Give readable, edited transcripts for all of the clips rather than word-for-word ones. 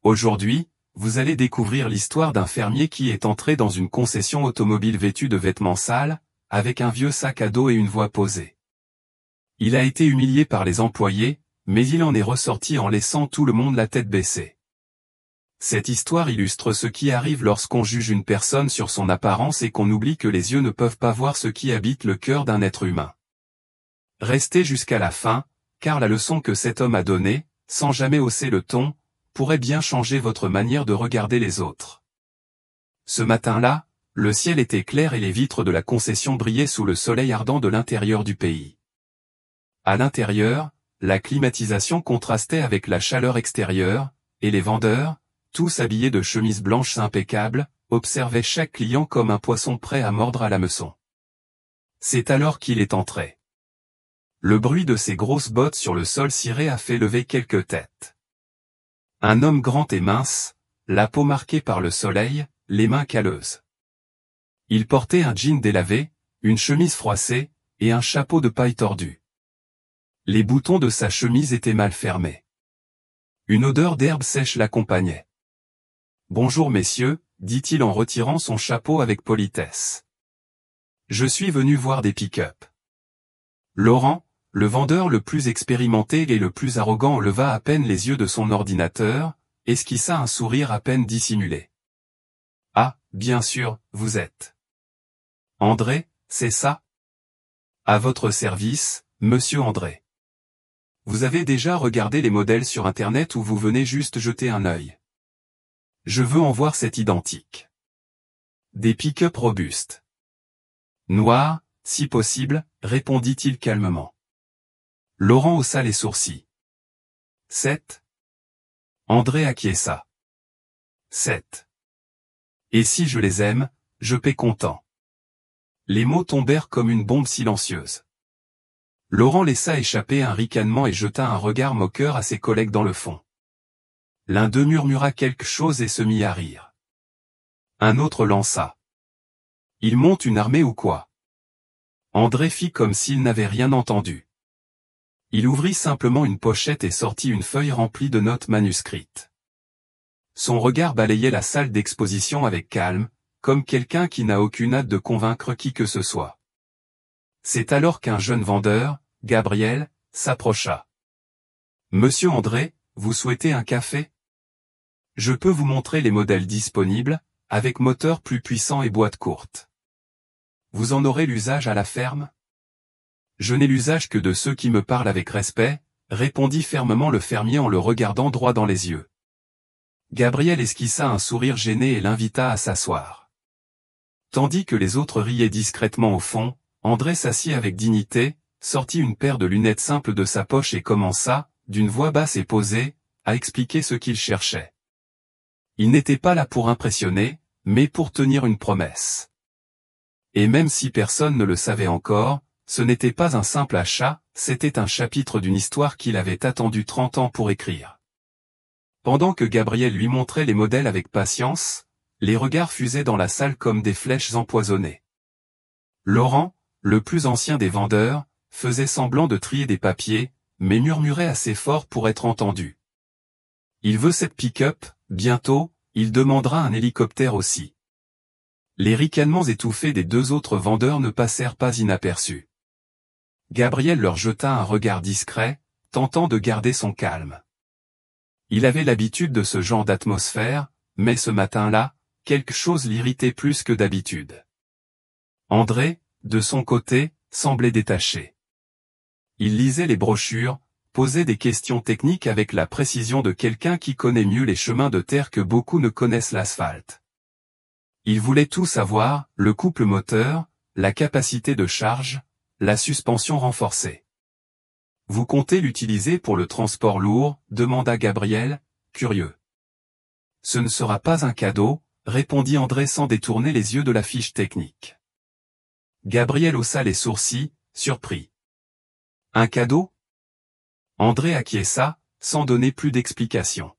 Aujourd'hui, vous allez découvrir l'histoire d'un fermier qui est entré dans une concession automobile vêtu de vêtements sales, avec un vieux sac à dos et une voix posée. Il a été humilié par les employés, mais il en est ressorti en laissant tout le monde la tête baissée. Cette histoire illustre ce qui arrive lorsqu'on juge une personne sur son apparence et qu'on oublie que les yeux ne peuvent pas voir ce qui habite le cœur d'un être humain. Restez jusqu'à la fin, car la leçon que cet homme a donnée, sans jamais hausser le ton, pourrait bien changer votre manière de regarder les autres. Ce matin-là, le ciel était clair et les vitres de la concession brillaient sous le soleil ardent de l'intérieur du pays. À l'intérieur, la climatisation contrastait avec la chaleur extérieure, et les vendeurs, tous habillés de chemises blanches impeccables, observaient chaque client comme un poisson prêt à mordre à l'hameçon. C'est alors qu'il est entré. Le bruit de ses grosses bottes sur le sol ciré a fait lever quelques têtes. Un homme grand et mince, la peau marquée par le soleil, les mains calleuses. Il portait un jean délavé, une chemise froissée, et un chapeau de paille tordu. Les boutons de sa chemise étaient mal fermés. Une odeur d'herbe sèche l'accompagnait. « Bonjour messieurs », dit-il en retirant son chapeau avec politesse. « Je suis venu voir des pick-up. » Laurent, le vendeur le plus expérimenté et le plus arrogant, leva à peine les yeux de son ordinateur, esquissa un sourire à peine dissimulé. « Ah, bien sûr, vous êtes André, c'est ça ? À votre service, monsieur André. Vous avez déjà regardé les modèles sur Internet ou vous venez juste jeter un œil ? Je veux en voir cet identique. Des pick-up robustes. Noirs, si possible, répondit-il calmement. Laurent haussa les sourcils. 7. André acquiesça. 7. Et si je les aime, je paie comptant. Les mots tombèrent comme une bombe silencieuse. Laurent laissa échapper un ricanement et jeta un regard moqueur à ses collègues dans le fond. L'un d'eux murmura quelque chose et se mit à rire. Un autre lança. « Il monte une armée ou quoi ?» André fit comme s'il n'avait rien entendu. Il ouvrit simplement une pochette et sortit une feuille remplie de notes manuscrites. Son regard balayait la salle d'exposition avec calme, comme quelqu'un qui n'a aucune hâte de convaincre qui que ce soit. C'est alors qu'un jeune vendeur, Gabriel, s'approcha. « Monsieur André, vous souhaitez un café ? Je peux vous montrer les modèles disponibles, avec moteur plus puissant et boîte courte. Vous en aurez l'usage à la ferme ? Je n'ai l'usage que de ceux qui me parlent avec respect, répondit fermement le fermier en le regardant droit dans les yeux. Gabriel esquissa un sourire gêné et l'invita à s'asseoir. Tandis que les autres riaient discrètement au fond, André s'assit avec dignité, sortit une paire de lunettes simples de sa poche et commença, d'une voix basse et posée, à expliquer ce qu'il cherchait. Il n'était pas là pour impressionner, mais pour tenir une promesse. Et même si personne ne le savait encore, ce n'était pas un simple achat, c'était un chapitre d'une histoire qu'il avait attendu 30 ans pour écrire. Pendant que Gabriel lui montrait les modèles avec patience, les regards fusaient dans la salle comme des flèches empoisonnées. Laurent, le plus ancien des vendeurs, faisait semblant de trier des papiers, mais murmurait assez fort pour être entendu. Il veut cette pick-up, bientôt, il demandera un hélicoptère aussi. Les ricanements étouffés des deux autres vendeurs ne passèrent pas inaperçus. Gabriel leur jeta un regard discret, tentant de garder son calme. Il avait l'habitude de ce genre d'atmosphère, mais ce matin-là, quelque chose l'irritait plus que d'habitude. André, de son côté, semblait détaché. Il lisait les brochures, posait des questions techniques avec la précision de quelqu'un qui connaît mieux les chemins de terre que beaucoup ne connaissent l'asphalte. Il voulait tout savoir, le couple moteur, la capacité de charge, la suspension renforcée. « Vous comptez l'utiliser pour le transport lourd ?» demanda Gabriel, curieux. « Ce ne sera pas un cadeau », répondit André sans détourner les yeux de la fiche technique. Gabriel haussa les sourcils, surpris. « Un cadeau ?» André acquiesça, sans donner plus d'explications.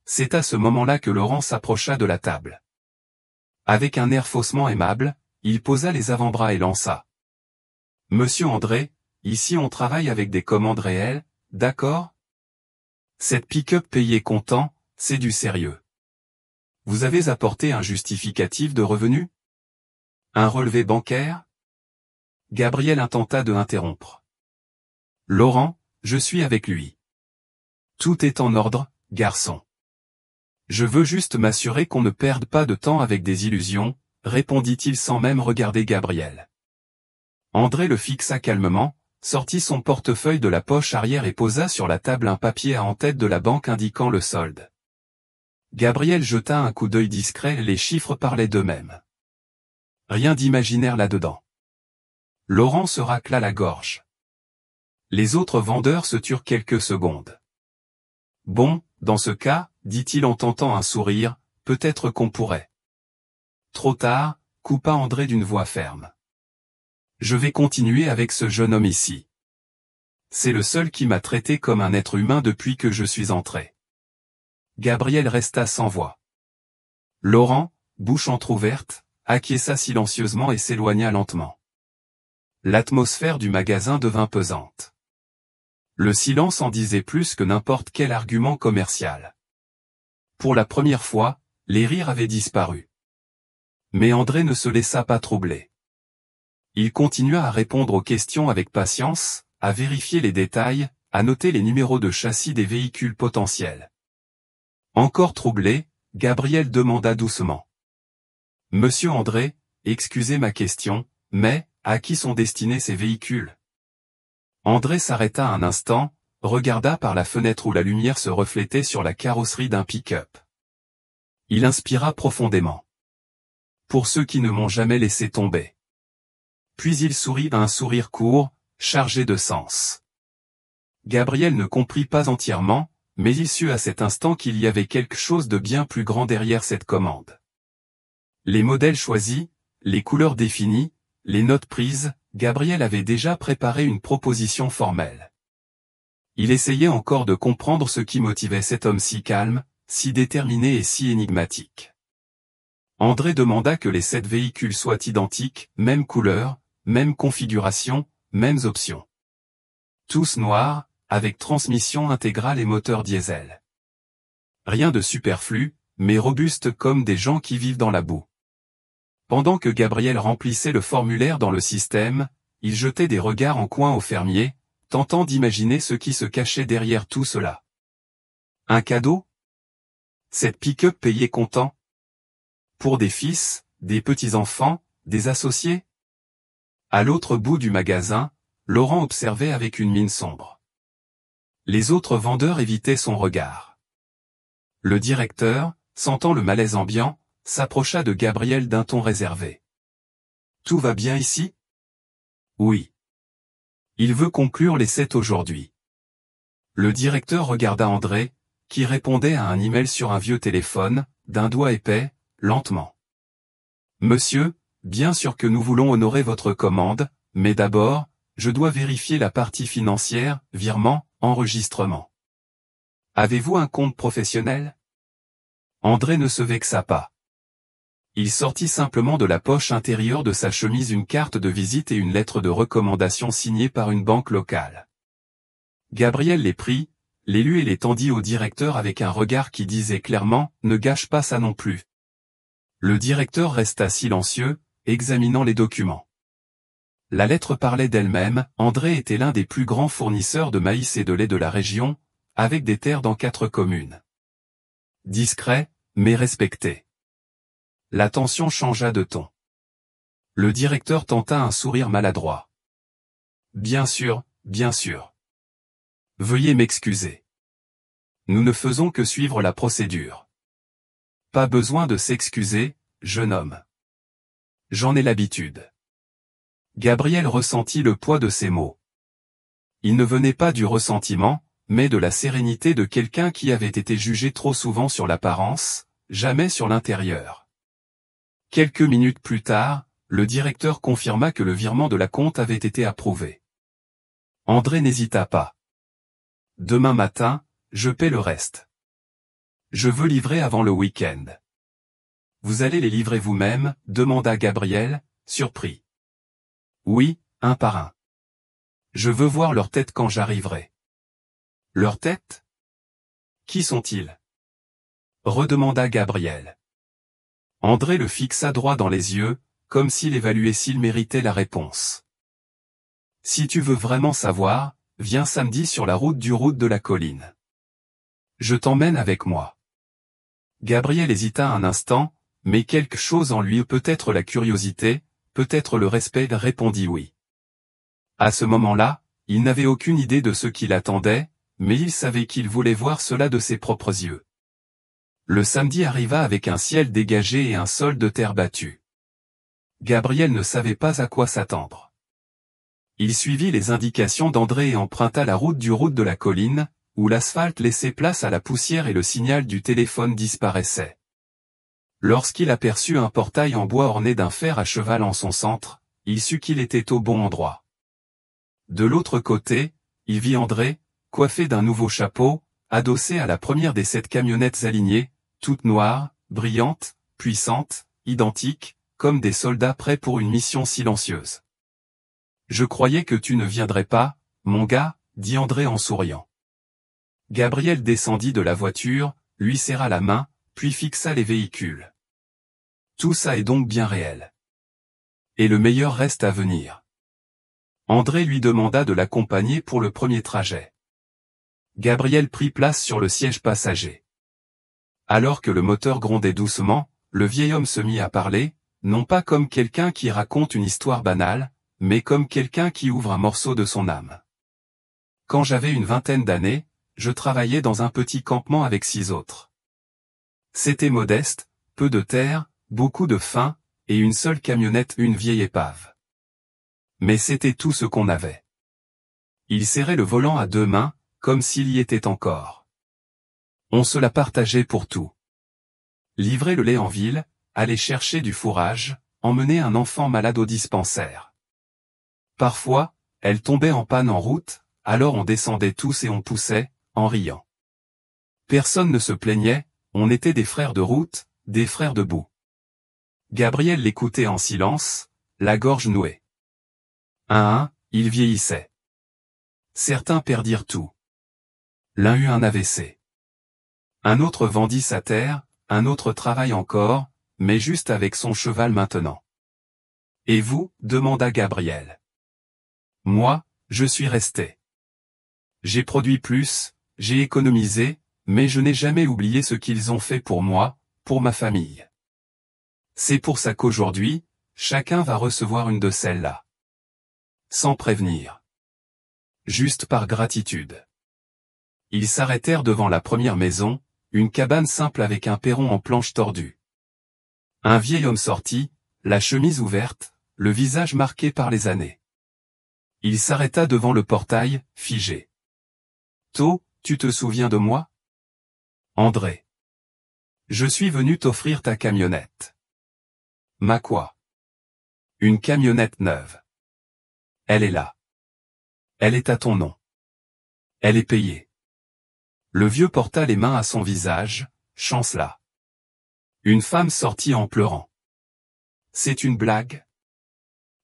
C'est à ce moment-là que Laurent s'approcha de la table. Avec un air faussement aimable, il posa les avant-bras et lança. « Monsieur André, ici on travaille avec des commandes réelles, d'accord ? Cette pick-up payée comptant, c'est du sérieux. Vous avez apporté un justificatif de revenu? Un relevé bancaire? Gabriel intenta de interrompre. Laurent, je suis avec lui. Tout est en ordre, garçon. Je veux juste m'assurer qu'on ne perde pas de temps avec des illusions, répondit-il sans même regarder Gabriel. André le fixa calmement, sortit son portefeuille de la poche arrière et posa sur la table un papier à en-tête de la banque indiquant le solde. Gabriel jeta un coup d'œil discret, les chiffres parlaient d'eux-mêmes. Rien d'imaginaire là-dedans. Laurent se racla la gorge. Les autres vendeurs se turent quelques secondes. Bon, dans ce cas, dit-il en tentant un sourire, peut-être qu'on pourrait. Trop tard, coupa André d'une voix ferme. Je vais continuer avec ce jeune homme ici. C'est le seul qui m'a traité comme un être humain depuis que je suis entré. Gabriel resta sans voix. Laurent, bouche entr'ouverte, acquiesça silencieusement et s'éloigna lentement. L'atmosphère du magasin devint pesante. Le silence en disait plus que n'importe quel argument commercial. Pour la première fois, les rires avaient disparu. Mais André ne se laissa pas troubler. Il continua à répondre aux questions avec patience, à vérifier les détails, à noter les numéros de châssis des véhicules potentiels. Encore troublé, Gabriel demanda doucement. « Monsieur André, excusez ma question, mais, à qui sont destinés ces véhicules ?» André s'arrêta un instant, regarda par la fenêtre où la lumière se reflétait sur la carrosserie d'un pick-up. Il inspira profondément. « Pour ceux qui ne m'ont jamais laissé tomber. » Puis il sourit un sourire court, chargé de sens. Gabriel ne comprit pas entièrement, mais il sut à cet instant qu'il y avait quelque chose de bien plus grand derrière cette commande. Les modèles choisis, les couleurs définies, les notes prises, Gabriel avait déjà préparé une proposition formelle. Il essayait encore de comprendre ce qui motivait cet homme si calme, si déterminé et si énigmatique. André demanda que les 7 véhicules soient identiques, même couleur, même configuration, mêmes options. Tous noirs, avec transmission intégrale et moteur diesel. Rien de superflu, mais robuste comme des gens qui vivent dans la boue. Pendant que Gabriel remplissait le formulaire dans le système, il jetait des regards en coin au fermier, tentant d'imaginer ce qui se cachait derrière tout cela. Un cadeau? Cette pick-up payée comptant? Pour des fils, des petits-enfants, des associés? À l'autre bout du magasin, Laurent observait avec une mine sombre. Les autres vendeurs évitaient son regard. Le directeur, sentant le malaise ambiant, s'approcha de Gabriel d'un ton réservé. « Tout va bien ici? » « Oui. Il veut conclure les 7 aujourd'hui. » Le directeur regarda André, qui répondait à un email sur un vieux téléphone, d'un doigt épais, lentement. « Monsieur, bien sûr que nous voulons honorer votre commande, mais d'abord, je dois vérifier la partie financière, virement, enregistrement. Avez-vous un compte professionnel? » André ne se vexa pas. Il sortit simplement de la poche intérieure de sa chemise une carte de visite et une lettre de recommandation signée par une banque locale. Gabriel les prit, les lut et les tendit au directeur avec un regard qui disait clairement « Ne gâche pas ça non plus ». Le directeur resta silencieux, examinant les documents. La lettre parlait d'elle-même, André était l'un des plus grands fournisseurs de maïs et de lait de la région, avec des terres dans 4 communes. Discret, mais respecté. La tension changea de ton. Le directeur tenta un sourire maladroit. « Bien sûr, bien sûr. Veuillez m'excuser. Nous ne faisons que suivre la procédure. » Pas besoin de s'excuser, jeune homme. J'en ai l'habitude. Gabriel ressentit le poids de ces mots. Il ne venait pas du ressentiment, mais de la sérénité de quelqu'un qui avait été jugé trop souvent sur l'apparence, jamais sur l'intérieur. Quelques minutes plus tard, le directeur confirma que le virement de la compte avait été approuvé. André n'hésita pas. « Demain matin, je paie le reste. Je veux livrer avant le week-end. »« Vous allez les livrer vous-même » demanda Gabriel, surpris. « Oui, un par un. Je veux voir leur tête quand j'arriverai. »« Leur tête ? Qui sont-ils ? redemanda Gabriel. André le fixa droit dans les yeux, comme s'il évaluait s'il méritait la réponse. Si tu veux vraiment savoir, viens samedi sur la route de la colline. Je t'emmène avec moi. Gabriel hésita un instant, mais quelque chose en lui, peut-être la curiosité, peut-être le respect, répondit oui. À ce moment-là, il n'avait aucune idée de ce qui l'attendait, mais il savait qu'il voulait voir cela de ses propres yeux. Le samedi arriva avec un ciel dégagé et un sol de terre battue. Gabriel ne savait pas à quoi s'attendre. Il suivit les indications d'André et emprunta la route de la colline, où l'asphalte laissait place à la poussière et le signal du téléphone disparaissait. Lorsqu'il aperçut un portail en bois orné d'un fer à cheval en son centre, il sut qu'il était au bon endroit. De l'autre côté, il vit André, coiffé d'un nouveau chapeau, adossé à la première des 7 camionnettes alignées, toutes noires, brillantes, puissantes, identiques, comme des soldats prêts pour une mission silencieuse. « Je croyais que tu ne viendrais pas, mon gars, » dit André en souriant. Gabriel descendit de la voiture, lui serra la main, puis fixa les véhicules. Tout ça est donc bien réel. Et le meilleur reste à venir. André lui demanda de l'accompagner pour le premier trajet. Gabriel prit place sur le siège passager. Alors que le moteur grondait doucement, le vieil homme se mit à parler, non pas comme quelqu'un qui raconte une histoire banale, mais comme quelqu'un qui ouvre un morceau de son âme. Quand j'avais une vingtaine d'années, je travaillais dans un petit campement avec 6 autres. C'était modeste, peu de terre, beaucoup de faim, et une seule camionnette, une vieille épave. Mais c'était tout ce qu'on avait. Il serrait le volant à 2 mains, comme s'il y était encore. On se la partageait pour tout. Livrer le lait en ville, aller chercher du fourrage, emmener un enfant malade au dispensaire. Parfois, elle tombait en panne en route, alors on descendait tous et on poussait, en riant. Personne ne se plaignait, on était des frères de route, des frères de boue. Gabriel l'écoutait en silence, la gorge nouée. Un à un, ils vieillissaient. Certains perdirent tout. L'un eut un AVC. Un autre vendit sa terre, un autre travaille encore, mais juste avec son cheval maintenant. Et vous, demanda Gabriel. Moi, je suis resté. J'ai produit plus, j'ai économisé, mais je n'ai jamais oublié ce qu'ils ont fait pour moi, pour ma famille. C'est pour ça qu'aujourd'hui, chacun va recevoir une de celles-là. Sans prévenir. Juste par gratitude. Ils s'arrêtèrent devant la première maison, une cabane simple avec un perron en planche tordue. Un vieil homme sortit, la chemise ouverte, le visage marqué par les années. Il s'arrêta devant le portail, figé. « To, tu te souviens de moi ? » André. « Je suis venu t'offrir ta camionnette. »« Ma quoi ? » ?»« Une camionnette neuve. Elle est là. Elle est à ton nom. Elle est payée. » Le vieux porta les mains à son visage, chancela. Une femme sortit en pleurant. « C'est une blague ? » ?»«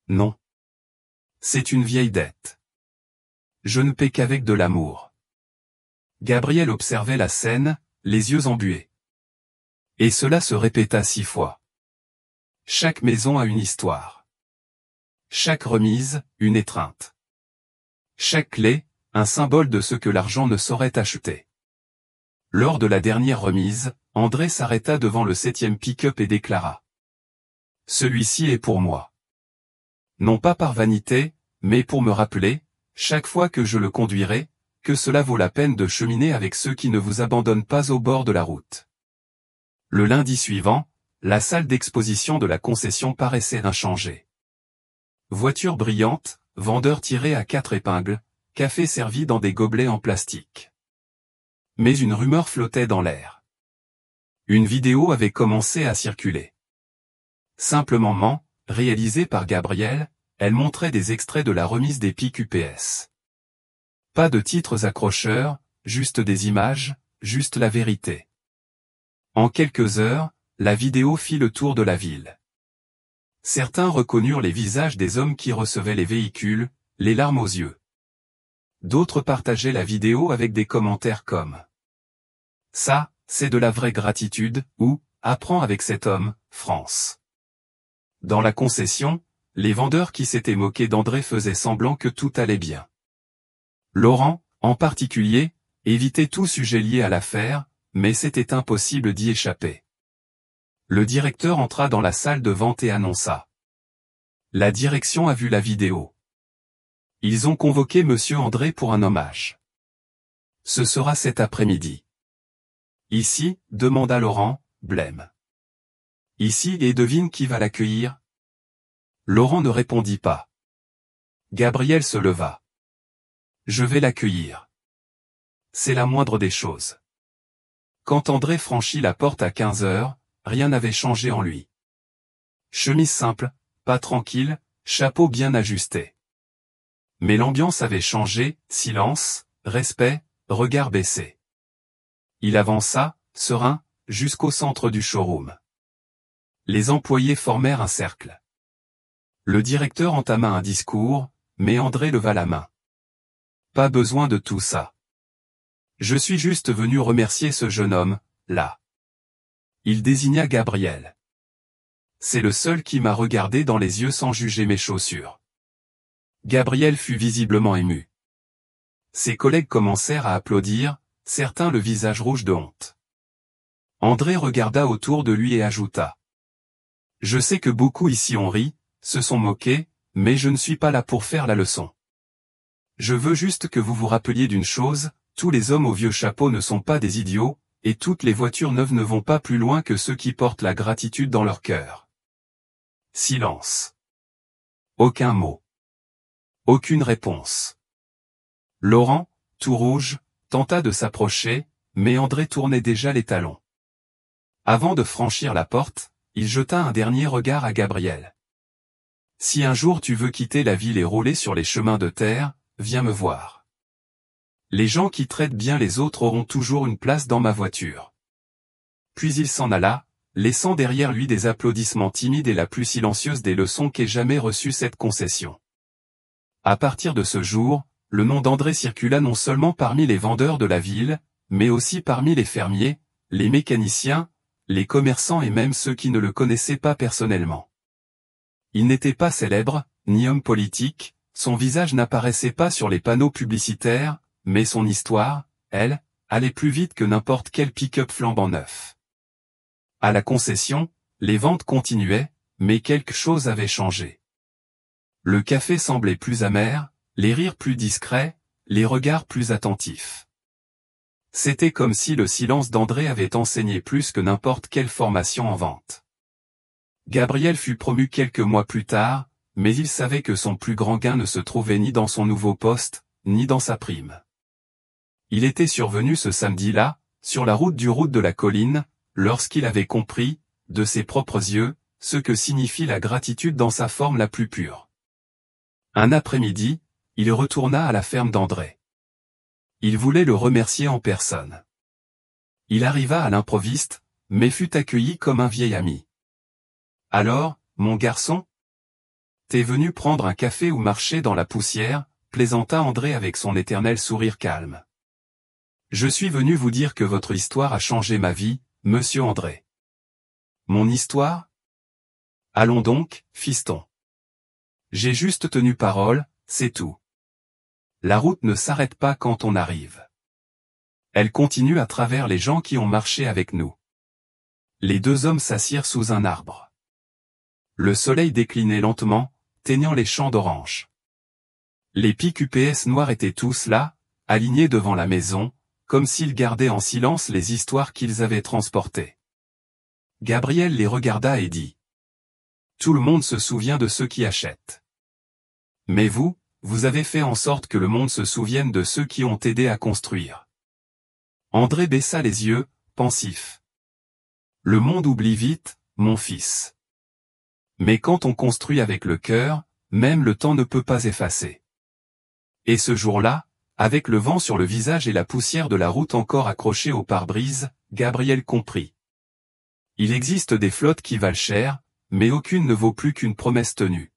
Non. C'est une vieille dette. Je ne paie qu'avec de l'amour. » Gabriel observait la scène, les yeux embués. Et cela se répéta 6 fois. Chaque maison a une histoire. Chaque remise, une étreinte. Chaque clé, un symbole de ce que l'argent ne saurait acheter. Lors de la dernière remise, André s'arrêta devant le 7e pick-up et déclara. « Celui-ci est pour moi. Non pas par vanité, mais pour me rappeler, chaque fois que je le conduirai, que cela vaut la peine de cheminer avec ceux qui ne vous abandonnent pas au bord de la route. » Le lundi suivant, la salle d'exposition de la concession paraissait inchangée. Voitures brillantes, vendeurs tirés à 4 épingles, café servi dans des gobelets en plastique. Mais une rumeur flottait dans l'air. Une vidéo avait commencé à circuler. Simplement réalisée par Gabriel, elle montrait des extraits de la remise des pics UPS. Pas de titres accrocheurs, juste des images, juste la vérité. En quelques heures, la vidéo fit le tour de la ville. Certains reconnurent les visages des hommes qui recevaient les véhicules, les larmes aux yeux. D'autres partageaient la vidéo avec des commentaires comme « Ça, c'est de la vraie gratitude, ou, apprends avec cet homme, France. Dans la concession, les vendeurs qui s'étaient moqués d'André faisaient semblant que tout allait bien. Laurent, en particulier, évitait tout sujet lié à l'affaire, mais c'était impossible d'y échapper. Le directeur entra dans la salle de vente et annonça. La direction a vu la vidéo. Ils ont convoqué Monsieur André pour un hommage. Ce sera cet après-midi. Ici, demanda Laurent, blême. Ici, et devine qui va l'accueillir? Laurent ne répondit pas. Gabriel se leva. Je vais l'accueillir. C'est la moindre des choses. Quand André franchit la porte à 15 heures, rien n'avait changé en lui. Chemise simple, pas tranquille, chapeau bien ajusté. Mais l'ambiance avait changé, silence, respect, regard baissé. Il avança, serein, jusqu'au centre du showroom. Les employés formèrent un cercle. Le directeur entama un discours, mais André leva la main. Pas besoin de tout ça. Je suis juste venu remercier ce jeune homme, là. Il désigna Gabriel. C'est le seul qui m'a regardé dans les yeux sans juger mes chaussures. Gabriel fut visiblement ému. Ses collègues commencèrent à applaudir, certains le visage rouge de honte. André regarda autour de lui et ajouta. Je sais que beaucoup ici ont ri, se sont moqués, mais je ne suis pas là pour faire la leçon. Je veux juste que vous vous rappeliez d'une chose, tous les hommes au vieux chapeau ne sont pas des idiots, et toutes les voitures neuves ne vont pas plus loin que ceux qui portent la gratitude dans leur cœur. Silence. Aucun mot. Aucune réponse. Laurent, tout rouge, tenta de s'approcher, mais André tournait déjà les talons. Avant de franchir la porte, il jeta un dernier regard à Gabriel. Si un jour tu veux quitter la ville et rouler sur les chemins de terre, viens me voir. Les gens qui traitent bien les autres auront toujours une place dans ma voiture. Puis il s'en alla, laissant derrière lui des applaudissements timides et la plus silencieuse des leçons qu'ait jamais reçue cette concession. À partir de ce jour, le nom d'André circula non seulement parmi les vendeurs de la ville, mais aussi parmi les fermiers, les mécaniciens, les commerçants et même ceux qui ne le connaissaient pas personnellement. Il n'était pas célèbre, ni homme politique, son visage n'apparaissait pas sur les panneaux publicitaires, mais son histoire, elle, allait plus vite que n'importe quel pick-up flambant neuf. À la concession, les ventes continuaient, mais quelque chose avait changé. Le café semblait plus amer, les rires plus discrets, les regards plus attentifs. C'était comme si le silence d'André avait enseigné plus que n'importe quelle formation en vente. Gabriel fut promu quelques mois plus tard, mais il savait que son plus grand gain ne se trouvait ni dans son nouveau poste, ni dans sa prime. Il était survenu ce samedi-là, sur la route de la colline, lorsqu'il avait compris, de ses propres yeux, ce que signifie la gratitude dans sa forme la plus pure. Un après-midi, il retourna à la ferme d'André. Il voulait le remercier en personne. Il arriva à l'improviste, mais fut accueilli comme un vieil ami. « Alors, mon garçon ? T'es venu prendre un café ou marcher dans la poussière ?» plaisanta André avec son éternel sourire calme. « Je suis venu vous dire que votre histoire a changé ma vie, monsieur André. »« Mon histoire ? Allons donc, fiston. J'ai juste tenu parole, c'est tout. La route ne s'arrête pas quand on arrive. Elle continue à travers les gens qui ont marché avec nous. » Les deux hommes s'assirent sous un arbre. Le soleil déclinait lentement, teignant les champs d'orange. Les pics UPS noirs étaient tous là, alignés devant la maison, comme s'ils gardaient en silence les histoires qu'ils avaient transportées. Gabriel les regarda et dit. « Tout le monde se souvient de ceux qui achètent. Mais vous, vous avez fait en sorte que le monde se souvienne de ceux qui ont aidé à construire. » André baissa les yeux, pensif. « Le monde oublie vite, mon fils. Mais quand on construit avec le cœur, même le temps ne peut pas effacer. » Et ce jour-là, avec le vent sur le visage et la poussière de la route encore accrochée au pare-brise, Gabriel comprit. Il existe des flottes qui valent cher, mais aucune ne vaut plus qu'une promesse tenue.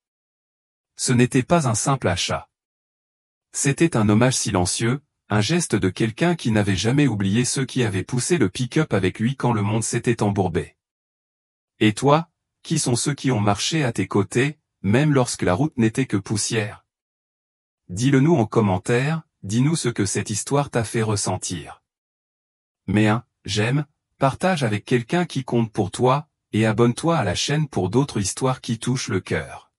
Ce n'était pas un simple achat. C'était un hommage silencieux, Un geste de quelqu'un qui n'avait jamais oublié ceux qui avaient poussé le pick-up avec lui quand le monde s'était embourbé. Et toi, qui sont ceux qui ont marché à tes côtés, même lorsque la route n'était que poussière? Dis-le-nous en commentaire, dis-nous ce que cette histoire t'a fait ressentir. Mets un j'aime, partage avec quelqu'un qui compte pour toi, et abonne-toi à la chaîne pour d'autres histoires qui touchent le cœur.